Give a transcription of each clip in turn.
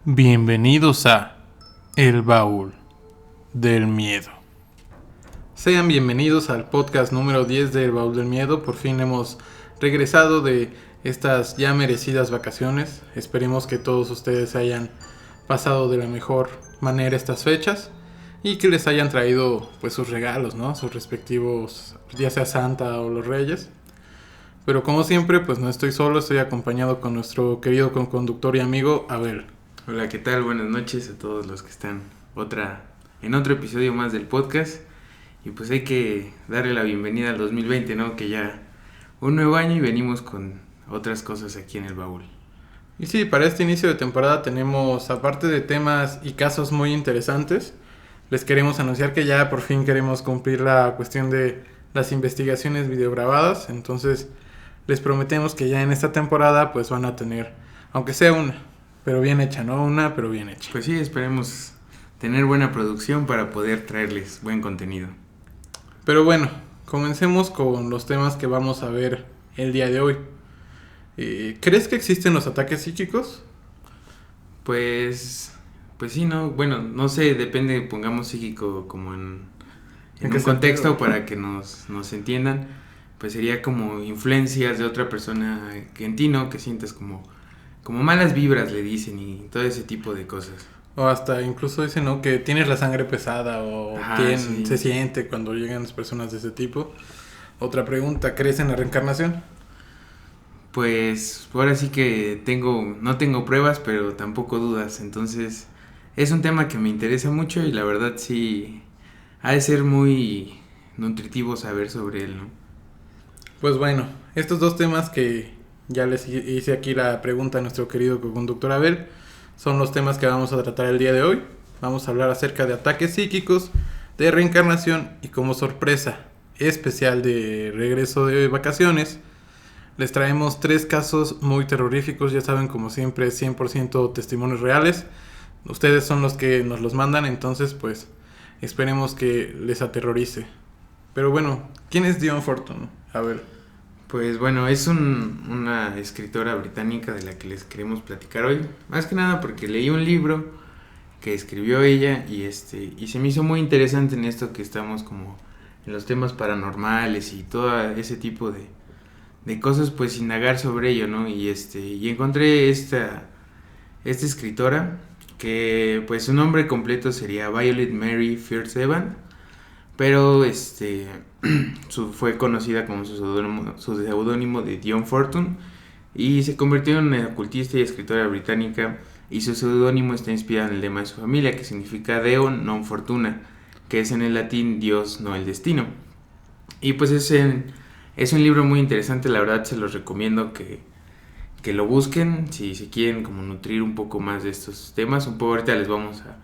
Bienvenidos a El Baúl del Miedo. Sean bienvenidos al podcast número 10 de El Baúl del Miedo. Por fin hemos regresado de estas ya merecidas vacaciones. Esperemos que todos ustedes hayan pasado de la mejor manera estas fechas y que les hayan traído pues sus regalos, ¿no? Sus respectivos, ya sea Santa o los Reyes. Pero como siempre, pues no estoy solo, estoy acompañado con nuestro querido conductor y amigo Abel. Hola, ¿qué tal? Buenas noches a todos los que están en otro episodio más del podcast. Y pues hay que darle la bienvenida al 2020, ¿no? Que ya un nuevo año y venimos con otras cosas aquí en el baúl. Y sí, para este inicio de temporada tenemos, aparte de temas y casos muy interesantes, les queremos anunciar que ya por fin queremos cumplir la cuestión de las investigaciones videograbadas. Entonces les prometemos que ya en esta temporada pues van a tener, aunque sea una, pero bien hecha, ¿no? Una, pero bien hecha. Pues sí, esperemos tener buena producción para poder traerles buen contenido. Pero bueno, comencemos con los temas que vamos a ver el día de hoy. ¿Crees que existen los ataques psíquicos? Pues sí, ¿no? Bueno, no sé, depende, pongamos psíquico como en un contexto para que nos entiendan. Pues sería como influencias de otra persona que en ti, ¿no? Que sientes como malas vibras, le dicen, y todo ese tipo de cosas. O hasta incluso dicen, ¿no? Que tienes la sangre pesada o Sí. se siente cuando llegan las personas de ese tipo. Otra pregunta, ¿crees en la reencarnación? Pues ahora sí que no tengo pruebas, pero tampoco dudas. Entonces es un tema que me interesa mucho y la verdad sí ha de ser muy nutritivo saber sobre él, ¿no? Pues bueno, estos dos temas que ya les hice aquí la pregunta a nuestro querido conductor Abel son los temas que vamos a tratar el día de hoy. Vamos a hablar acerca de ataques psíquicos, de reencarnación y como sorpresa especial de regreso de vacaciones, les traemos 3 casos muy terroríficos. Ya saben, como siempre, 100% testimonios reales. Ustedes son los que nos los mandan, entonces pues esperemos que les aterrorice. Pero bueno, ¿quién es Dion Fortune? A ver. Pues bueno, es una escritora británica de la que les queremos platicar hoy. Más que nada porque leí un libro que escribió ella y se me hizo muy interesante en esto que estamos como en los temas paranormales y todo ese tipo de cosas, pues indagar sobre ello, ¿no? Y encontré esta escritora que pues su nombre completo sería Violet Mary Fierce-Evans, pero fue conocida como su seudónimo de Dion Fortune y se convirtió en una ocultista y escritora británica, y su seudónimo está inspirado en el lema de su familia, que significa Deo non Fortuna, que es en el latín Dios no el destino. Y pues es un libro muy interesante, la verdad se los recomiendo que lo busquen si se quieren como nutrir un poco más de estos temas. Un poco ahorita les vamos a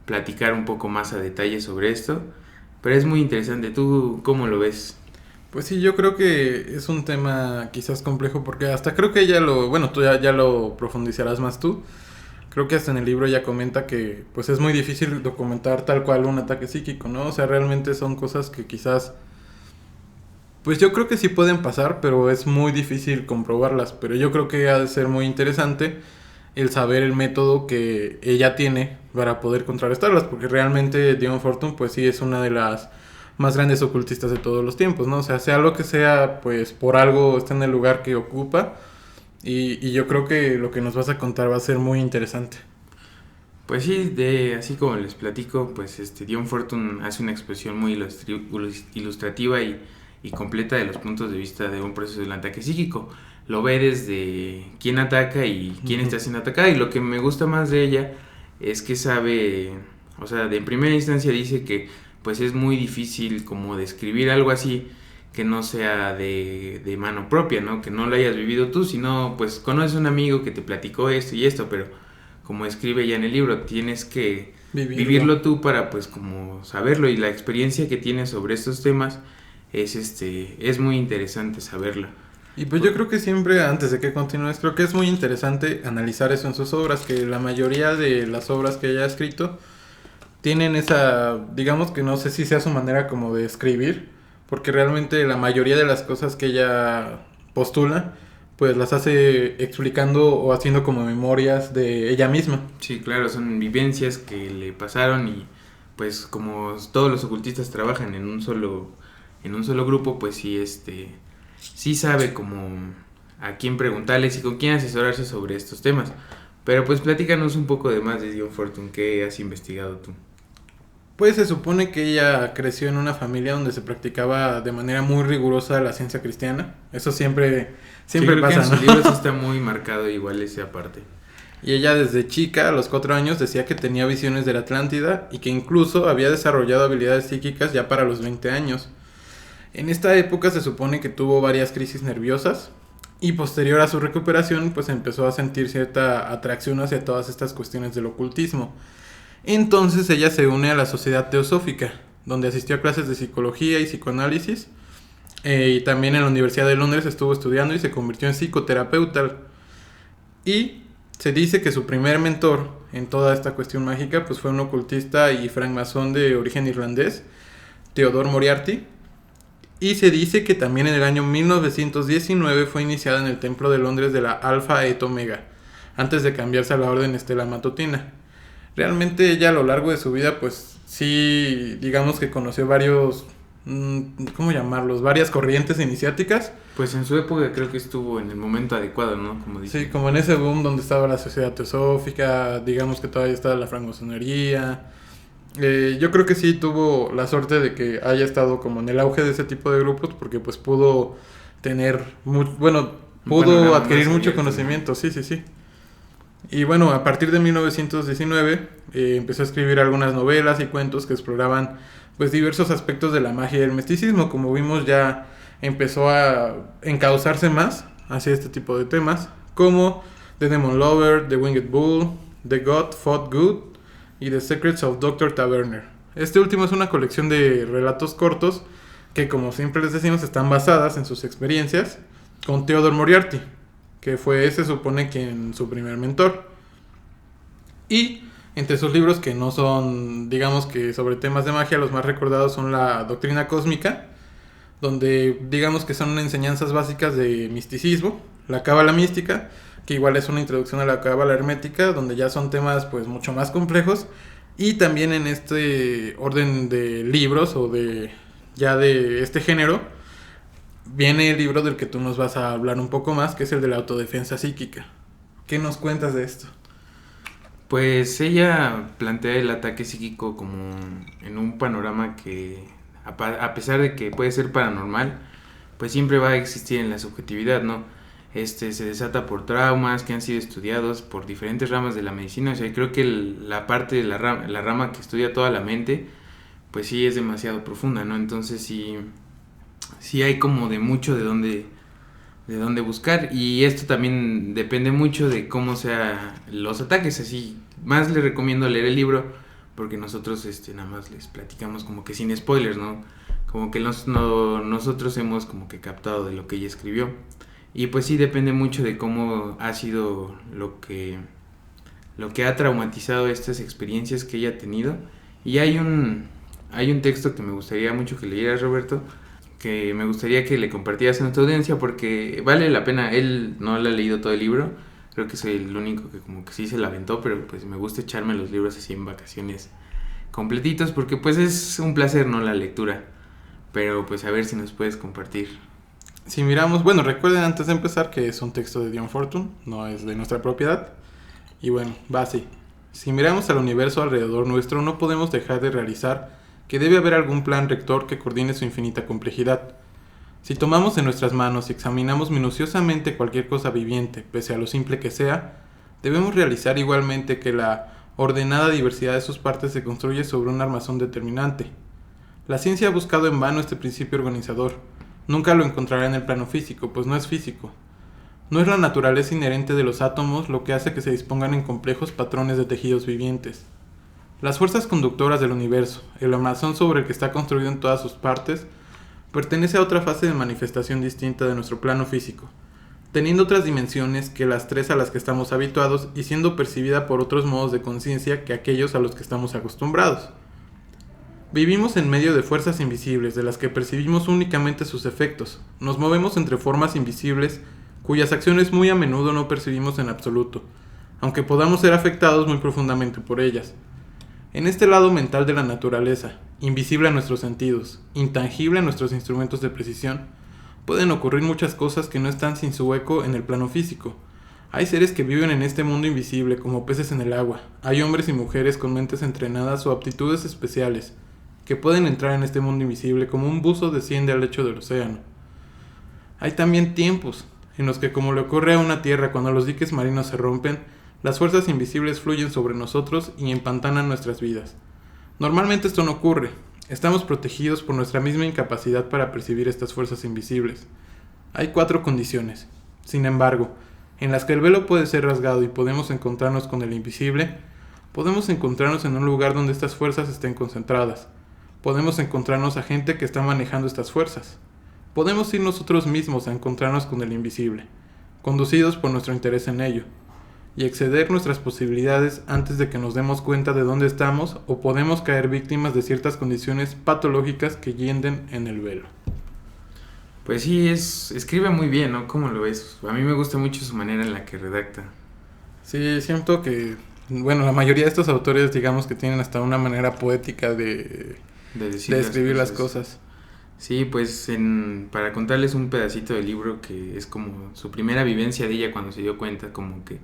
platicar un poco más a detalle sobre esto, pero es muy interesante. ¿Tú cómo lo ves? Pues sí, yo creo que es un tema quizás complejo porque hasta creo que tú ya lo profundizarás más tú. Creo que hasta en el libro ya comenta que pues es muy difícil documentar tal cual un ataque psíquico, ¿no? O sea, realmente son cosas que quizás pues yo creo que sí pueden pasar, pero es muy difícil comprobarlas. Pero yo creo que ha de ser muy interesante el saber el método que ella tiene para poder contrarrestarlas, porque realmente Dion Fortune pues sí es una de las más grandes ocultistas de todos los tiempos, ¿no? O sea lo que sea, pues por algo está en el lugar que ocupa, y yo creo que lo que nos vas a contar va a ser muy interesante. Pues sí, así como les platico, pues Dion Fortune hace una expresión muy ilustrativa y completa de los puntos de vista de un proceso del ataque psíquico. Lo ve desde quién ataca y quién está siendo atacada, y lo que me gusta más de ella es que sabe, o sea, de primera instancia dice que pues es muy difícil como describir algo así que no sea de mano propia, ¿no? Que no lo hayas vivido tú, sino pues conoces a un amigo que te platicó esto y esto, pero como escribe ya en el libro, tienes que vivirlo tú para pues como saberlo, y la experiencia que tienes sobre estos temas es muy interesante saberlo. Y pues yo creo que siempre, antes de que continúes, creo que es muy interesante analizar eso en sus obras, que la mayoría de las obras que ella ha escrito tienen esa, digamos que no sé si sea su manera como de escribir, porque realmente la mayoría de las cosas que ella postula pues las hace explicando o haciendo como memorias de ella misma. Sí, claro, son vivencias que le pasaron y pues como todos los ocultistas trabajan en un solo grupo, pues sí, sí sabe como a quién preguntarles y con quién asesorarse sobre estos temas. Pero pues platícanos un poco de más de Dion Fortune, ¿qué has investigado tú? Pues se supone que ella creció en una familia donde se practicaba de manera muy rigurosa la ciencia cristiana. Eso siempre Sí, creo pasa, que en ¿no? sus libros sí está muy marcado igual esa parte. Y ella desde chica, a los 4 años, decía que tenía visiones de la Atlántida y que incluso había desarrollado habilidades psíquicas ya para los 20 años. En esta época se supone que tuvo varias crisis nerviosas y posterior a su recuperación pues empezó a sentir cierta atracción hacia todas estas cuestiones del ocultismo. Entonces ella se une a la Sociedad Teosófica, donde asistió a clases de psicología y psicoanálisis, y también en la Universidad de Londres estuvo estudiando y se convirtió en psicoterapeuta. Y se dice que su primer mentor en toda esta cuestión mágica pues fue un ocultista y francmasón de origen irlandés, Theodore Moriarty. Y se dice que también en el año 1919 fue iniciada en el templo de Londres de la Alpha et Omega, antes de cambiarse a la Orden Estela Matutina. Realmente ella a lo largo de su vida pues sí, digamos que conoció varios, ¿cómo llamarlos? Varias corrientes iniciáticas. Pues en su época creo que estuvo en el momento adecuado, ¿no? Como dicen. Sí, como en ese boom donde estaba la Sociedad Teosófica, digamos que todavía estaba la francmasonería. Yo creo que sí tuvo la suerte de que haya estado como en el auge de ese tipo de grupos porque pues pudo tener, pudo adquirir mucho conocimiento, sí, sí, sí. Y bueno, a partir de 1919 empezó a escribir algunas novelas y cuentos que exploraban pues diversos aspectos de la magia y el misticismo. Como vimos, ya empezó a encauzarse más hacia este tipo de temas, como The Demon Lover, The Winged Bull, The God Fought Good y The Secrets of Dr. Taverner. Este último es una colección de relatos cortos que, como siempre les decimos, están basadas en sus experiencias con Theodore Moriarty, que fue, se supone, quien su primer mentor. Y entre sus libros que no son, digamos que sobre temas de magia, los más recordados son La Doctrina Cósmica, donde digamos que son enseñanzas básicas de misticismo, la cábala mística, que igual es una introducción a la cábala hermética, donde ya son temas pues mucho más complejos, y también en este orden de libros o de este género viene el libro del que tú nos vas a hablar un poco más, que es el de la autodefensa psíquica. ¿Qué nos cuentas de esto? Pues ella plantea el ataque psíquico como en un panorama que, a pesar de que puede ser paranormal, pues siempre va a existir en la subjetividad, ¿no? Se desata por traumas que han sido estudiados por diferentes ramas de la medicina. O sea, creo que la parte de la rama que estudia toda la mente, pues sí es demasiado profunda, ¿no? Entonces sí hay como de mucho de dónde buscar, y esto también depende mucho de cómo sean los ataques. Así, más les recomiendo leer el libro porque nosotros nada más les platicamos como que sin spoilers, ¿no? Como que nosotros hemos como que captado de lo que ella escribió, y pues sí depende mucho de cómo ha sido lo que ha traumatizado estas experiencias que ella ha tenido. Y hay un texto que me gustaría mucho que leyeras, Roberto, que me gustaría que le compartieras a nuestra audiencia porque vale la pena. Él no le ha leído todo el libro, creo que soy el único que como que sí se la aventó, pero pues me gusta echarme los libros así en vacaciones completitos porque pues es un placer, ¿no? La lectura, pero pues a ver si nos puedes compartir. Si miramos, bueno, recuerden antes de empezar que es un texto de Dion Fortune, no es de nuestra propiedad. Y bueno, va así. Si miramos al universo alrededor nuestro, no podemos dejar de realizar que debe haber algún plan rector que coordine su infinita complejidad. Si tomamos en nuestras manos y examinamos minuciosamente cualquier cosa viviente, pese a lo simple que sea, debemos realizar igualmente que la ordenada diversidad de sus partes se construye sobre un armazón determinante. La ciencia ha buscado en vano este principio organizador. Nunca lo encontrará en el plano físico, pues no es físico. No es la naturaleza inherente de los átomos lo que hace que se dispongan en complejos patrones de tejidos vivientes. Las fuerzas conductoras del universo, el armazón sobre el que está construido en todas sus partes, pertenece a otra fase de manifestación distinta de nuestro plano físico, teniendo otras dimensiones que las tres a las que estamos habituados y siendo percibida por otros modos de conciencia que aquellos a los que estamos acostumbrados. Vivimos en medio de fuerzas invisibles de las que percibimos únicamente sus efectos. Nos movemos entre formas invisibles cuyas acciones muy a menudo no percibimos en absoluto, aunque podamos ser afectados muy profundamente por ellas. En este lado mental de la naturaleza, invisible a nuestros sentidos, intangible a nuestros instrumentos de precisión, pueden ocurrir muchas cosas que no están sin su eco en el plano físico. Hay seres que viven en este mundo invisible como peces en el agua. Hay hombres y mujeres con mentes entrenadas o aptitudes especiales que pueden entrar en este mundo invisible como un buzo desciende al lecho del océano. Hay también tiempos en los que, como le ocurre a una tierra cuando los diques marinos se rompen, las fuerzas invisibles fluyen sobre nosotros y empantanan nuestras vidas. Normalmente esto no ocurre. Estamos protegidos por nuestra misma incapacidad para percibir estas fuerzas invisibles. Hay 4 condiciones, sin embargo, en las que el velo puede ser rasgado y podemos encontrarnos con el invisible. Podemos encontrarnos en un lugar donde estas fuerzas estén concentradas. Podemos encontrarnos a gente que está manejando estas fuerzas. Podemos ir nosotros mismos a encontrarnos con el invisible, conducidos por nuestro interés en ello, y exceder nuestras posibilidades antes de que nos demos cuenta de dónde estamos, o podemos caer víctimas de ciertas condiciones patológicas que yienden en el velo. Pues sí, escribe muy bien, ¿no? ¿Cómo lo ves? A mí me gusta mucho su manera en la que redacta. Sí, siento que, bueno, la mayoría de estos autores, digamos que tienen hasta una manera poética de escribir las cosas. Sí, pues para contarles un pedacito del libro que es como su primera vivencia de ella cuando se dio cuenta como que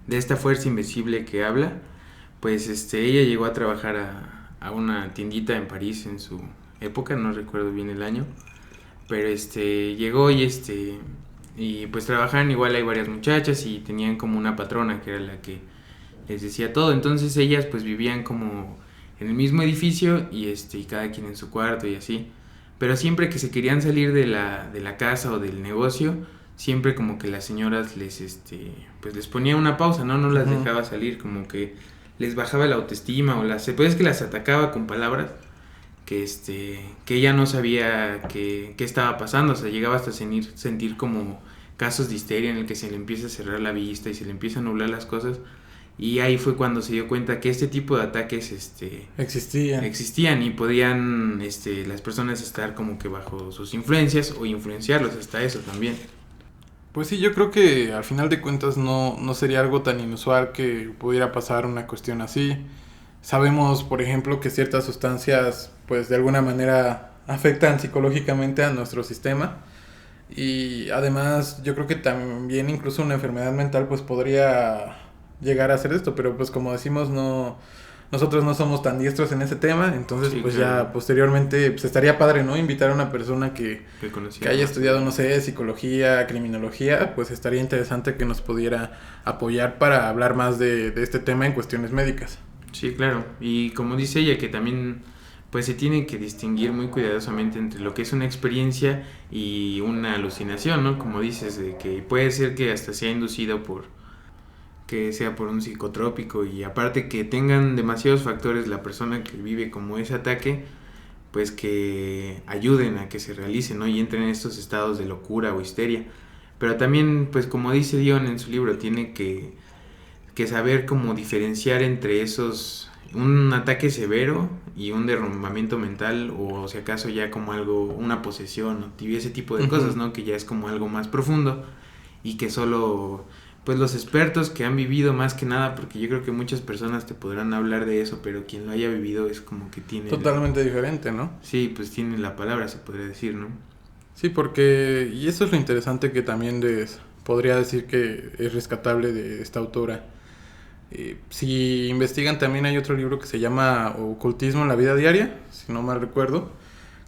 de esta fuerza invisible que habla, pues ella llegó a trabajar a una tiendita en París en su época, no recuerdo bien el año, pero llegó y pues trabajaban igual, hay varias muchachas y tenían como una patrona que era la que les decía todo, entonces ellas pues vivían como en el mismo edificio y cada quien en su cuarto y así, pero siempre que se querían salir de la casa o del negocio, siempre como que las señoras pues les ponía una pausa, no las dejaba salir, como que les bajaba la autoestima o pues es que las atacaba con palabras que ella no sabía qué estaba pasando, o sea, llegaba hasta sentir como casos de histeria en el que se le empieza a cerrar la vista y se le empieza a nublar las cosas. Y ahí fue cuando se dio cuenta que este tipo de ataques existían y podían las personas estar como que bajo sus influencias o influenciarlos, hasta eso también. Pues sí, yo creo que al final de cuentas no sería algo tan inusual que pudiera pasar una cuestión así. Sabemos, por ejemplo, que ciertas sustancias pues de alguna manera afectan psicológicamente a nuestro sistema. Y además yo creo que también incluso una enfermedad mental pues podría llegar a hacer esto, pero pues como decimos nosotros no somos tan diestros en ese tema, entonces sí, pues claro. Ya posteriormente pues estaría padre, ¿no? Invitar a una persona que haya estudiado, no sé, psicología, criminología, pues estaría interesante que nos pudiera apoyar para hablar más de este tema en cuestiones médicas. Sí, claro, y como dice ella que también pues se tiene que distinguir muy cuidadosamente entre lo que es una experiencia y una alucinación, ¿no? Como dices, de que puede ser que hasta sea inducido que sea por un psicotrópico y aparte que tengan demasiados factores la persona que vive como ese ataque, pues que ayuden a que se realice, ¿no? Y entren en estos estados de locura o histeria. Pero también, pues como dice Dion en su libro, tiene que saber cómo diferenciar entre un ataque severo y un derrumbamiento mental o si acaso ya como una posesión y ese tipo de cosas, ¿no? Que ya es como algo más profundo y que solo pues los expertos que han vivido más que nada, porque yo creo que muchas personas te podrán hablar de eso, pero quien lo haya vivido es como que tiene totalmente diferente, ¿no? Sí, pues tiene la palabra, se podría decir, ¿no? Sí, porque y eso es lo interesante que también podría decir que es rescatable de esta autora. Si investigan, también hay otro libro que se este Ocultismo en la vida diaria, si no mal recuerdo,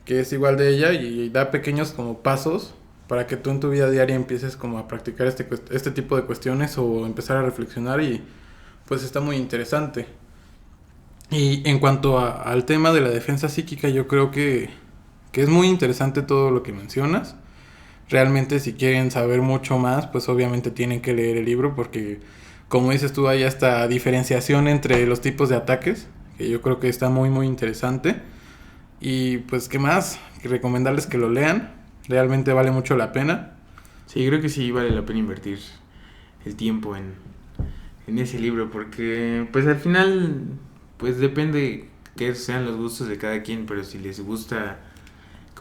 que es igual de ella y da pequeños como pasos para que tú en tu vida diaria empieces como a practicar este tipo de cuestiones o empezar a reflexionar, y pues está muy interesante. Y en cuanto al tema de la defensa psíquica, yo creo que es muy interesante todo lo que mencionas. Realmente si quieren saber mucho más, pues obviamente tienen que leer el libro porque, como dices tú, hay hasta diferenciación entre los tipos de ataques, que yo creo que está muy muy interesante. Y pues qué más, que recomendarles que lo lean. Realmente vale mucho la pena. Sí, creo que sí vale la pena invertir el tiempo en ese libro, porque pues al final pues depende que sean los gustos de cada quien, pero si les gusta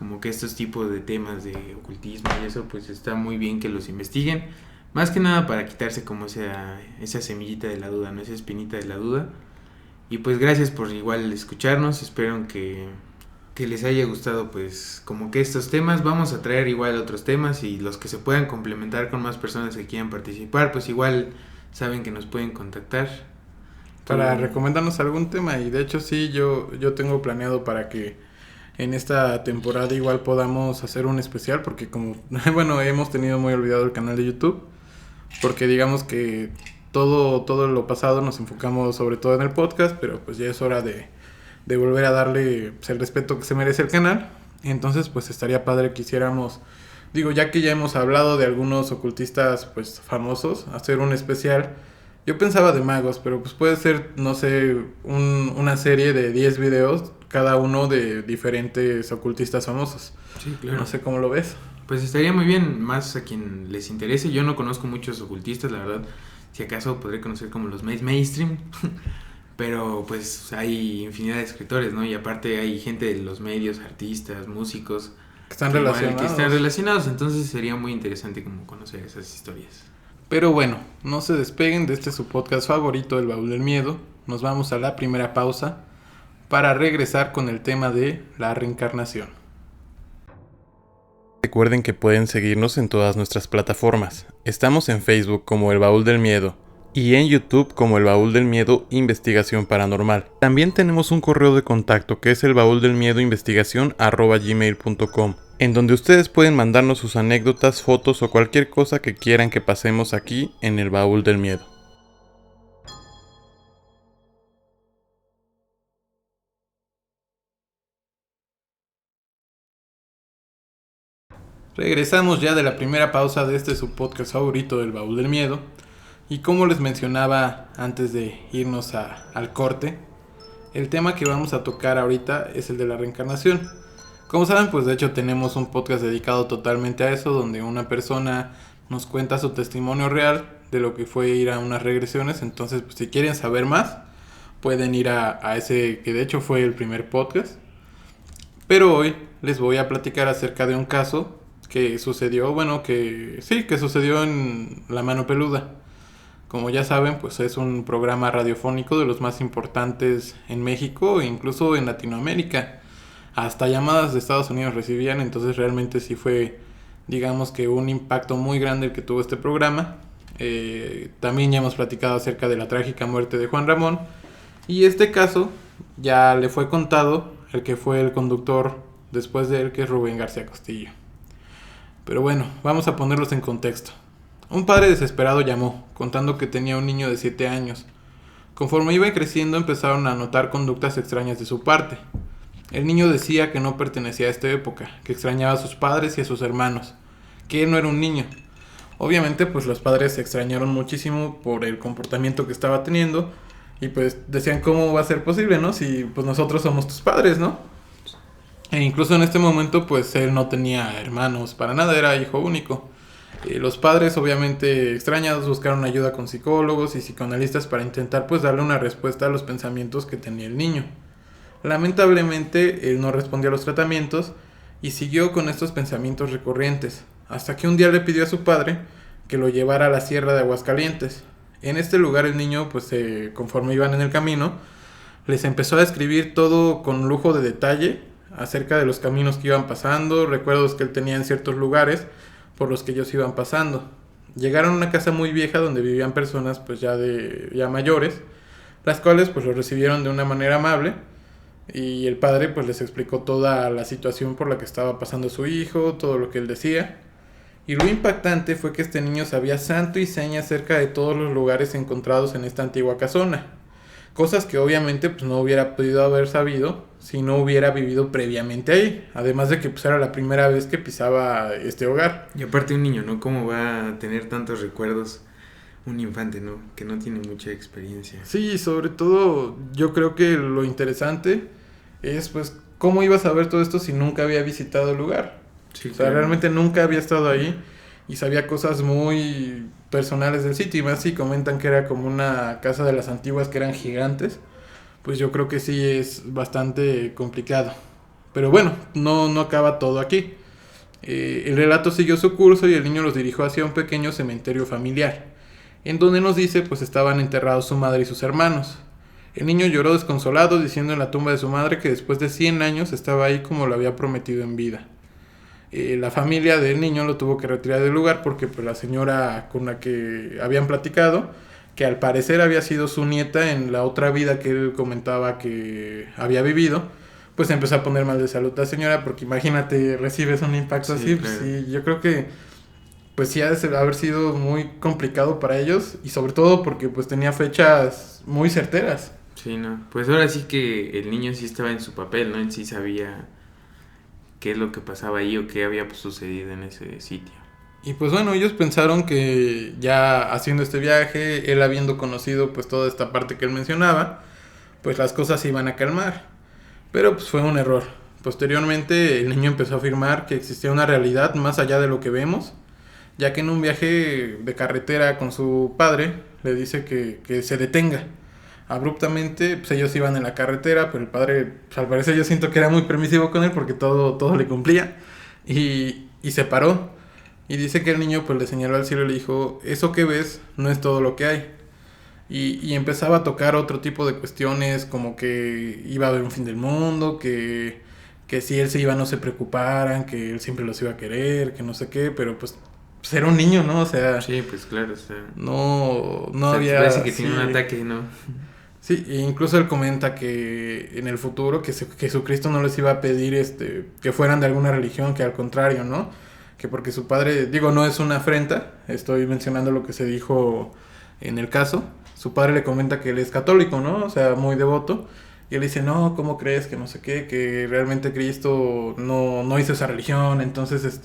como que estos tipos de temas de ocultismo y eso, pues está muy bien que los investiguen. Más que nada para quitarse como esa semillita de la duda, ¿no? Esa espinita de la duda. Y pues gracias por igual escucharnos. Espero que les haya gustado pues como que estos temas. Vamos a traer igual otros temas y los que se puedan complementar con más personas que quieran participar, pues igual saben que nos pueden contactar. Para recomendarnos algún tema. Y de hecho sí, yo tengo planeado para que en esta temporada igual podamos hacer un especial, porque como, bueno, hemos tenido muy olvidado el canal de YouTube, porque digamos que todo lo pasado nos enfocamos sobre todo en el podcast, pero pues ya es hora de volver a darle pues, el respeto que se merece el canal. Entonces pues estaría padre que hiciéramos, digo, ya que ya hemos hablado de algunos ocultistas pues famosos, hacer un especial. Yo pensaba de magos, pero pues puede ser, no sé, una serie de 10 videos, cada uno de diferentes ocultistas famosos. Sí, claro. No sé cómo lo ves. Pues estaría muy bien, más a quien les interese. Yo no conozco muchos ocultistas, la verdad. Si acaso podré conocer como los mainstream. Pero pues hay infinidad de escritores, ¿no? Y aparte hay gente de los medios, artistas, músicos. Que están relacionados. Entonces sería muy interesante como conocer esas historias. Pero bueno, no se despeguen de su podcast favorito, El Baúl del Miedo. Nos vamos a la primera pausa para regresar con el tema de la reencarnación. Recuerden que pueden seguirnos en todas nuestras plataformas. Estamos en Facebook como El Baúl del Miedo y en YouTube como El Baúl del Miedo Investigación Paranormal. También tenemos un correo de contacto que es elbauldelmiedoinvestigacion@gmail.com, en donde ustedes pueden mandarnos sus anécdotas, fotos o cualquier cosa que quieran que pasemos aquí en El Baúl del Miedo. Regresamos ya de la primera pausa de su podcast favorito, El Baúl del Miedo. Y como les mencionaba antes de irnos al corte, el tema que vamos a tocar ahorita es el de la reencarnación. Como saben, pues de hecho tenemos un podcast dedicado totalmente a eso, donde una persona nos cuenta su testimonio real de lo que fue ir a unas regresiones. Entonces, pues, si quieren saber más, pueden ir a ese que de hecho fue el primer podcast. Pero hoy les voy a platicar acerca de un caso que sucedió, que sucedió en La Mano Peluda. Como ya saben, pues es un programa radiofónico de los más importantes en México e incluso en Latinoamérica. Hasta llamadas de Estados Unidos recibían, entonces realmente sí fue, digamos que un impacto muy grande el que tuvo este programa. También ya hemos platicado acerca de la trágica muerte de Juan Ramón. Y este caso ya le fue contado el que fue el conductor después de él, que es Rubén García Castillo. Pero bueno, vamos a ponerlos en contexto. Un padre desesperado llamó, contando que tenía un niño de 7 años. Conforme iba creciendo, empezaron a notar conductas extrañas de su parte. El niño decía que no pertenecía a esta época, que extrañaba a sus padres y a sus hermanos, que él no era un niño. Obviamente, pues los padres se extrañaron muchísimo por el comportamiento que estaba teniendo y pues decían, ¿cómo va a ser posible, no? Si pues nosotros somos tus padres, ¿no? E incluso en este momento, pues él no tenía hermanos para nada, era hijo único. Los padres, obviamente extrañados, buscaron ayuda con psicólogos y psicoanalistas para intentar pues darle una respuesta a los pensamientos que tenía el niño. Lamentablemente, él no respondió a los tratamientos y siguió con estos pensamientos recurrentes, hasta que un día le pidió a su padre que lo llevara a la Sierra de Aguascalientes. En este lugar el niño, pues conforme iban en el camino, les empezó a describir todo con lujo de detalle acerca de los caminos que iban pasando, recuerdos que él tenía en ciertos lugares por los que ellos iban pasando. Llegaron a una casa muy vieja donde vivían personas pues ya mayores, las cuales pues lo recibieron de una manera amable, y el padre pues les explicó toda la situación por la que estaba pasando su hijo, todo lo que él decía. Y lo impactante fue que este niño sabía santo y seña acerca de todos los lugares encontrados en esta antigua casona, cosas que obviamente pues no hubiera podido haber sabido si no hubiera vivido previamente ahí, además de que pues era la primera vez que pisaba este hogar. Y aparte un niño, ¿no? ¿Cómo va a tener tantos recuerdos un infante, ¿no? Que no tiene mucha experiencia. Sí, sobre todo yo creo que lo interesante es pues cómo iba a saber todo esto si nunca había visitado el lugar. Sí, o sea, claro, realmente nunca había estado ahí y sabía cosas muy personales del sitio, y más si comentan que era como una casa de las antiguas que eran gigantes, pues yo creo que sí es bastante complicado. Pero bueno, no acaba todo aquí. El relato siguió su curso y el niño los dirigió hacia un pequeño cementerio familiar, en donde nos dice pues estaban enterrados su madre y sus hermanos. El niño lloró desconsolado diciendo en la tumba de su madre que después de 100 años estaba ahí como lo había prometido en vida. La familia del niño lo tuvo que retirar del lugar porque pues la señora con la que habían platicado, que al parecer había sido su nieta en la otra vida que él comentaba que había vivido, pues empezó a poner mal de salud la señora, porque imagínate, recibes un impacto así, claro. pues sí, yo creo que pues sí ha de haber sido muy complicado para ellos, y sobre todo porque pues tenía fechas muy certeras. Sí, no. Pues ahora sí que el niño sí estaba en su papel, ¿no? Él sí sabía qué es lo que pasaba ahí o qué había pues, sucedido en ese sitio. Y pues bueno, ellos pensaron que ya haciendo este viaje, él habiendo conocido pues toda esta parte que él mencionaba, pues las cosas se iban a calmar. Pero pues fue un error. Posteriormente el niño empezó a afirmar que existía una realidad más allá de lo que vemos, ya que en un viaje de carretera con su padre le dice que se detenga. Abruptamente pues ellos iban en la carretera, pero el padre pues, al parecer yo siento que era muy permisivo con él porque todo le cumplía, y se paró. Y dice que el niño pues le señaló al cielo y le dijo, eso que ves no es todo lo que hay. Y empezaba a tocar otro tipo de cuestiones, como que iba a haber un fin del mundo, que si él se iba no se preocuparan, que él siempre los iba a querer, que no sé qué, pero pues era un niño, ¿no? O sea, Sí, pues claro, o sea, no o sea, había... parece que sí, tiene un ataque, ¿no? sí, e incluso él comenta que en el futuro que Jesucristo no les iba a pedir que fueran de alguna religión, que al contrario, ¿no? Que porque su padre, digo, no es una afrenta, estoy mencionando lo que se dijo en el caso. Su padre le comenta que él es católico, ¿no? O sea, muy devoto. Y él dice, no, ¿cómo crees? Que no sé qué, que realmente Cristo no hizo esa religión, entonces,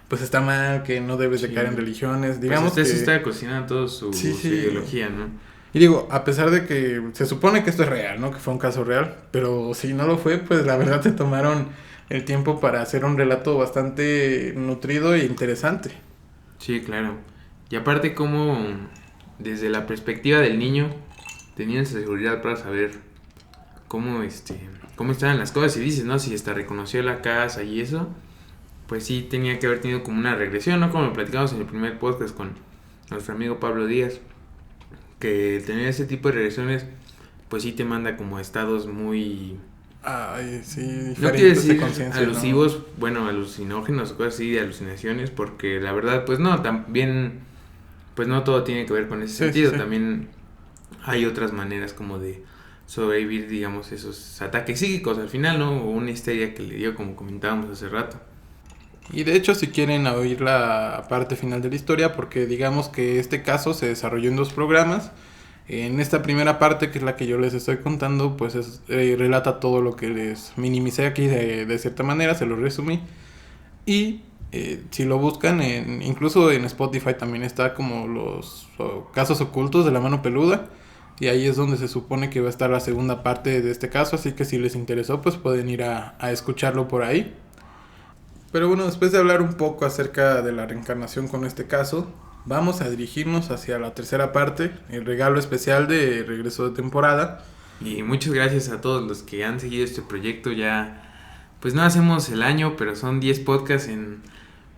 pues está mal, que no debes de Sí. caer en religiones. Digamos pues que... se está cocinando todo su ideología, ¿no? Y digo, a pesar de que se supone que esto es real, ¿no? Que fue un caso real, pero si no lo fue, pues la verdad se tomaron el tiempo para hacer un relato bastante nutrido e interesante. Sí, claro. Y aparte como desde la perspectiva del niño tenía esa seguridad para saber cómo cómo estaban las cosas y dices, ¿no? Si hasta reconoció la casa y eso, pues sí tenía que haber tenido como una regresión, ¿no? Como lo platicamos en el primer podcast con nuestro amigo Pablo Díaz, que tener ese tipo de regresiones pues sí te manda como a estados muy... Ay, sí, No quiero diferentes de decir conciencia, alusivos, ¿no? bueno, alucinógenos o cosas así de alucinaciones, porque la verdad, pues no, también, pues no todo tiene que ver con ese Sí, sentido, sí, sí. también hay otras maneras como de sobrevivir, digamos, esos ataques psíquicos al final, ¿no? O una histeria que le dio, como comentábamos hace rato. Y de hecho, si quieren oír la parte final de la historia, porque digamos que este caso se desarrolló en 2 programas. En esta primera parte, que es la que yo les estoy contando, pues relata todo lo que les minimicé aquí de cierta manera, se lo resumí. Y si lo buscan, incluso en Spotify también está como los casos ocultos de la mano peluda. Y ahí es donde se supone que va a estar la segunda parte de este caso, así que si les interesó, pues pueden ir a escucharlo por ahí. Pero bueno, después de hablar un poco acerca de la reencarnación con este caso, vamos a dirigirnos hacia la tercera parte, el regalo especial de regreso de temporada. Y muchas gracias a todos los que han seguido este proyecto ya, pues no hacemos el año, pero son 10 podcasts en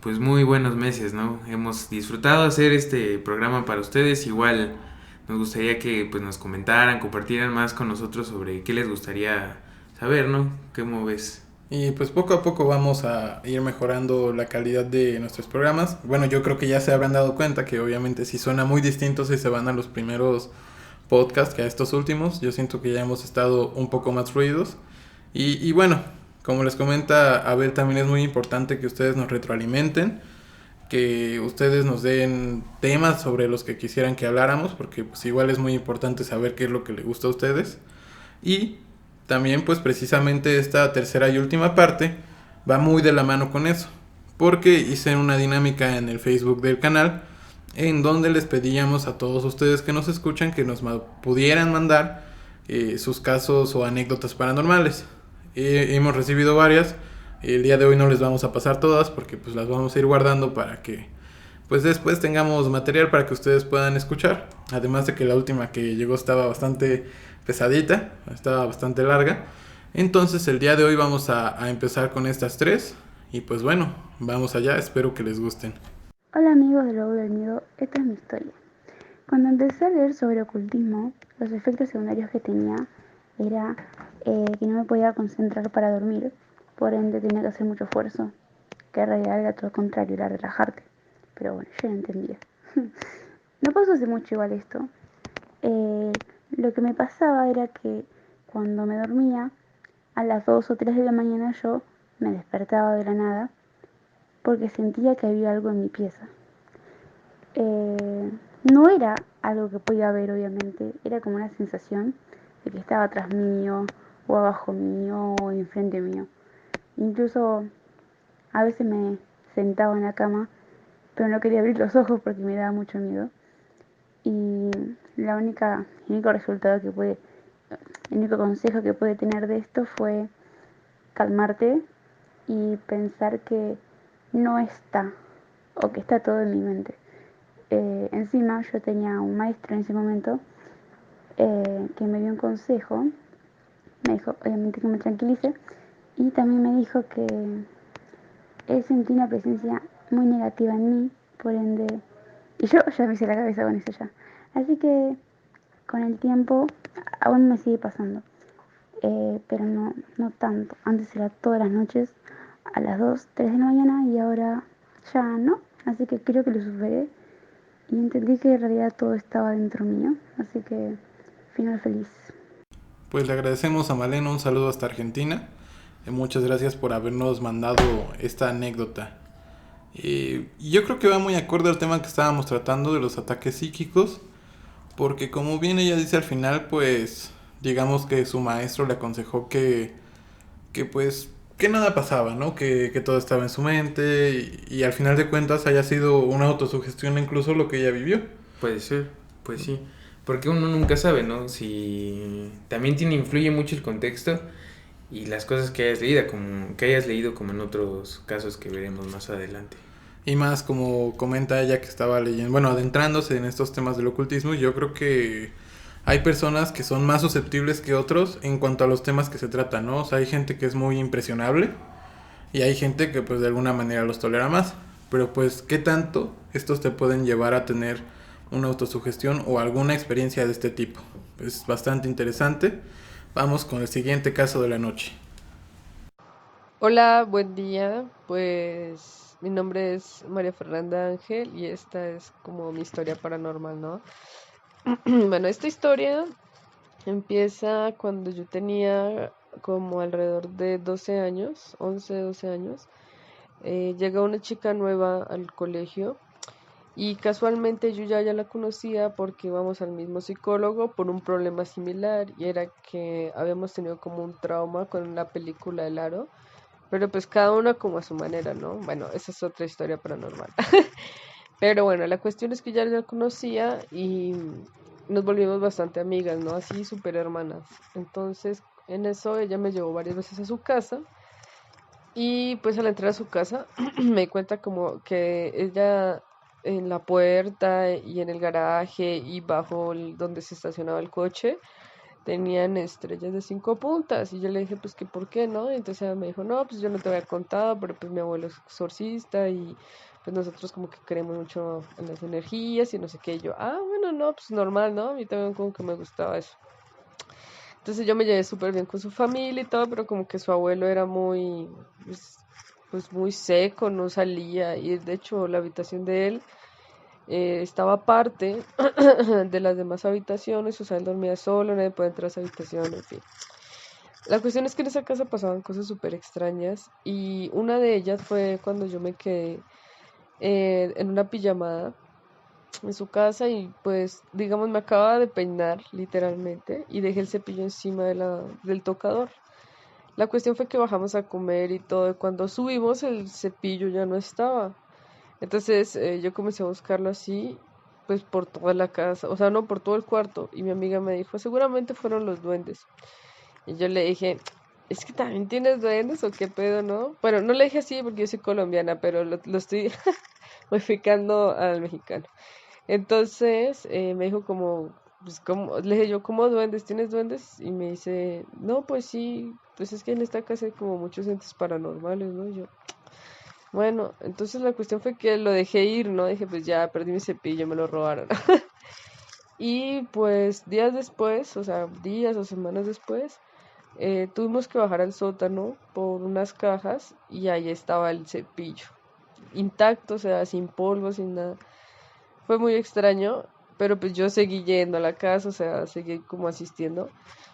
pues muy buenos meses, ¿no? Hemos disfrutado hacer este programa para ustedes, igual nos gustaría que pues nos comentaran, compartieran más con nosotros sobre qué les gustaría saber, ¿no? ¿Cómo ves? Y pues poco a poco vamos a ir mejorando la calidad de nuestros programas. Bueno, yo creo que ya se habrán dado cuenta que obviamente sí suena muy distinto si se van a los primeros podcasts que a estos últimos. Yo siento que ya hemos estado un poco más fluidos. Y bueno, como les comenta Abel, también es muy importante que ustedes nos retroalimenten, que ustedes nos den temas sobre los que quisieran que habláramos, porque pues igual es muy importante saber qué es lo que les gusta a ustedes. Y también pues precisamente esta tercera y última parte va muy de la mano con eso, porque hice una dinámica en el Facebook del canal en donde les pedíamos a todos ustedes que nos escuchan que nos pudieran mandar sus casos o anécdotas paranormales. Hemos recibido varias. El día de hoy no les vamos a pasar todas porque pues las vamos a ir guardando para que pues después tengamos material para que ustedes puedan escuchar. Además de que la última que llegó estaba bastante pesadita, estaba bastante larga. Entonces el día de hoy vamos a empezar con estas tres. Y pues bueno, vamos allá, espero que les gusten. Hola amigos de Lobo del Miedo, esta es mi historia. Cuando empecé a leer sobre ocultismo, los efectos secundarios que tenía era que no me podía concentrar para dormir, por ende tenía que hacer mucho esfuerzo, que en realidad era todo lo contrario, era relajarte. Pero bueno, yo no entendía. No pasó hace mucho igual esto. Eh, lo que me pasaba era que cuando me dormía, a las 2 o 3 de la mañana yo me despertaba de la nada porque sentía que había algo en mi pieza. No era algo que podía ver, obviamente, era como una sensación de que estaba atrás mío, o abajo mío, o enfrente mío. Incluso a veces me sentaba en la cama, pero no quería abrir los ojos porque me daba mucho miedo. Y el único resultado que pude, el único consejo que pude tener de esto fue calmarte y pensar que no está, o que está todo en mi mente. Encima yo tenía un maestro en ese momento que me dio un consejo, me dijo obviamente que me tranquilice y también me dijo que él sentía una presencia muy negativa en mí, por ende, y yo ya me hice la cabeza con eso ya. Así que con el tiempo aún me sigue pasando, pero no tanto. Antes era todas las noches a las 2 3 de la mañana y ahora ya no. Así que creo que lo superé y entendí que en realidad todo estaba dentro mío. Así que final feliz. Pues le agradecemos a Malena, un saludo hasta Argentina. Muchas gracias por habernos mandado esta anécdota. Y yo creo que va muy acorde al tema que estábamos tratando de los ataques psíquicos, porque como bien ella dice al final, pues digamos que su maestro le aconsejó que pues que nada pasaba, ¿no? Que todo estaba en su mente y al final de cuentas haya sido una autosugestión incluso lo que ella vivió. Puede ser, pues sí. Porque uno nunca sabe, ¿no? Si también influye mucho el contexto y las cosas que hayas leído como en otros casos que veremos más adelante. Y más como comenta ella que estaba leyendo, bueno, adentrándose en estos temas del ocultismo, yo creo que hay personas que son más susceptibles que otros en cuanto a los temas que se tratan, ¿no? O sea, hay gente que es muy impresionable y hay gente que pues de alguna manera los tolera más. Pero pues, ¿qué tanto estos te pueden llevar a tener una autosugestión o alguna experiencia de este tipo? Es bastante interesante. Vamos con el siguiente caso de la noche. Hola, buen día. Pues mi nombre es María Fernanda Ángel y esta es como mi historia paranormal, ¿no? Bueno, esta historia empieza cuando yo tenía como alrededor de 12 años, 11, 12 años. Llega una chica nueva al colegio y casualmente yo ya la conocía porque íbamos al mismo psicólogo por un problema similar y era que habíamos tenido como un trauma con la película El Aro. Pero pues cada una como a su manera, ¿no? Bueno, esa es otra historia paranormal. Pero bueno, la cuestión es que ya la conocía y nos volvimos bastante amigas, ¿no? Así súper hermanas. Entonces, en eso ella me llevó varias veces a su casa y pues al entrar a su casa me di cuenta como que ella en la puerta y en el garaje y bajo donde se estacionaba el coche tenían estrellas de 5 puntas y yo le dije pues que por qué no, y entonces ella me dijo no, pues yo no te había contado, pero pues mi abuelo es exorcista y pues nosotros como que creemos mucho en las energías y no sé qué, y yo, bueno, no, pues normal, ¿no? A mí también como que me gustaba eso. Entonces yo me llevé súper bien con su familia y todo, pero como que su abuelo era muy, pues muy seco, no salía y de hecho la habitación de él estaba aparte de las demás habitaciones, o sea, él dormía solo, nadie podía entrar a esa habitación, en fin. La cuestión es que en esa casa pasaban cosas súper extrañas y una de ellas fue cuando yo me quedé en una pijamada en su casa y pues digamos me acababa de peinar literalmente y dejé el cepillo encima del tocador. La cuestión fue que bajamos a comer y todo, y cuando subimos el cepillo ya no estaba. Entonces yo comencé a buscarlo así, pues por toda la casa, o sea, no por todo el cuarto. Y mi amiga me dijo, seguramente fueron los duendes. Y yo le dije, es que también tienes duendes o qué pedo, ¿no? Bueno, no le dije así porque yo soy colombiana, pero lo estoy modificando al mexicano. Entonces me dijo como, pues, ¿cómo? Le dije yo, ¿cómo duendes? ¿Tienes duendes? Y me dice, no, pues sí, pues es que en esta casa hay como muchos entes paranormales, ¿no? Y yo, bueno, entonces la cuestión fue que lo dejé ir, ¿no? Dije, pues ya perdí mi cepillo, me lo robaron. Y pues días después, o sea, días o semanas después, tuvimos que bajar al sótano por unas cajas y ahí estaba el cepillo, intacto, o sea, sin polvo, sin nada. Fue muy extraño, pero pues yo seguí yendo a la casa, o sea, seguí como asistiendo.